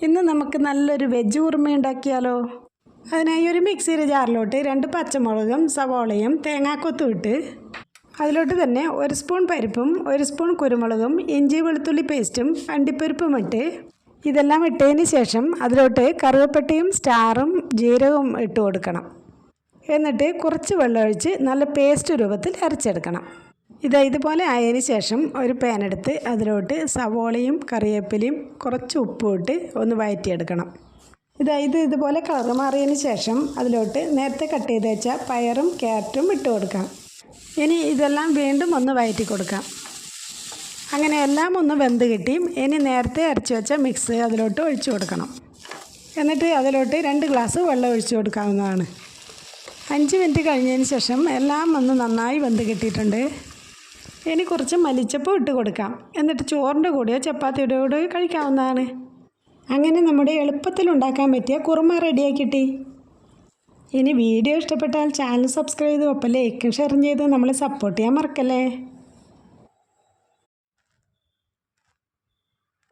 ഇന്ന് നമുക്ക് നല്ലൊരു വെജ് കുറുമ ഉണ്ടാക്കിയാലോ. അതിനായി ഒരു മിക്സിയുടെ ജാറിലോട്ട് 2 പച്ചമുളകും സവാളയും തേങ്ങാക്കൊത്തും ഇട്ട് അതിലോട്ട് തന്നെ 1 സ്പൂൺ പരിപ്പും 1 സ്പൂൺ കുരുമുളകും ഇഞ്ചി വെളുത്തുള്ളി പേസ്റ്റും അണ്ടിപ്പരിപ്പും ഇട്ട് ഇതെല്ലാം ഇട്ടതിന് ശേഷം അതിലോട്ട് കറുവപ്പട്ടയും സ്റ്റാറും ജീരകവും ഇട്ട് കൊടുക്കണം. എന്നിട്ട് കുറച്ച് വെള്ളമൊഴിച്ച് നല്ല പേസ്റ്റ് രൂപത്തിൽ അരച്ചെടുക്കണം. ഇതുപോലെ ആയതിന് ശേഷം ഒരു പാൻ എടുത്ത് അതിലോട്ട് സവോളയും കറിവേപ്പിലയും കുറച്ച് ഉപ്പും ഇട്ട് ഒന്ന് വഴറ്റിയെടുക്കണം. ഇതുപോലെ കളർ മാറിയതിന് ശേഷം അതിലോട്ട് നേരത്തെ കട്ട് ചെയ്ത് വെച്ച പയറും ക്യാരറ്റും ഇട്ട് കൊടുക്കാം. ഇനി ഇതെല്ലാം വീണ്ടും ഒന്ന് വഴറ്റി കൊടുക്കാം. അങ്ങനെ എല്ലാം ഒന്ന് വെന്ത് കിട്ടി. ഇനി നേരത്തെ അരച്ച് വെച്ച മിക്സ് അതിലോട്ട് ഒഴിച്ചു കൊടുക്കണം. എന്നിട്ട് അതിലോട്ട് 2 ഗ്ലാസ് വെള്ളം ഒഴിച്ചു കൊടുക്കാവുന്നതാണ്. 5 മിനിറ്റ് കഴിഞ്ഞതിന് ശേഷം എല്ലാം ഒന്ന് നന്നായി വെന്ത് കിട്ടിയിട്ടുണ്ട്. ഇനി കുറച്ച് മല്ലിച്ചപ്പ് ഇട്ട് കൊടുക്കാം. എന്നിട്ട് ചോറിൻ്റെ കൂടെയോ ചപ്പാത്തിയുടെ കൂടെയോ കഴിക്കാവുന്നതാണ്. അങ്ങനെ നമ്മുടെ എളുപ്പത്തിൽ ഉണ്ടാക്കാൻ പറ്റിയ കുറുമ റെഡിയാക്കി കിട്ടി. ഇനി വീഡിയോ ഇഷ്ടപ്പെട്ടാൽ ചാനൽ സബ്സ്ക്രൈബ് ചെയ്ത് ഒപ്പം ലൈക്കും ഷെയറും ചെയ്ത് നമ്മളെ സപ്പോർട്ട് ചെയ്യാൻ മറക്കല്ലേ.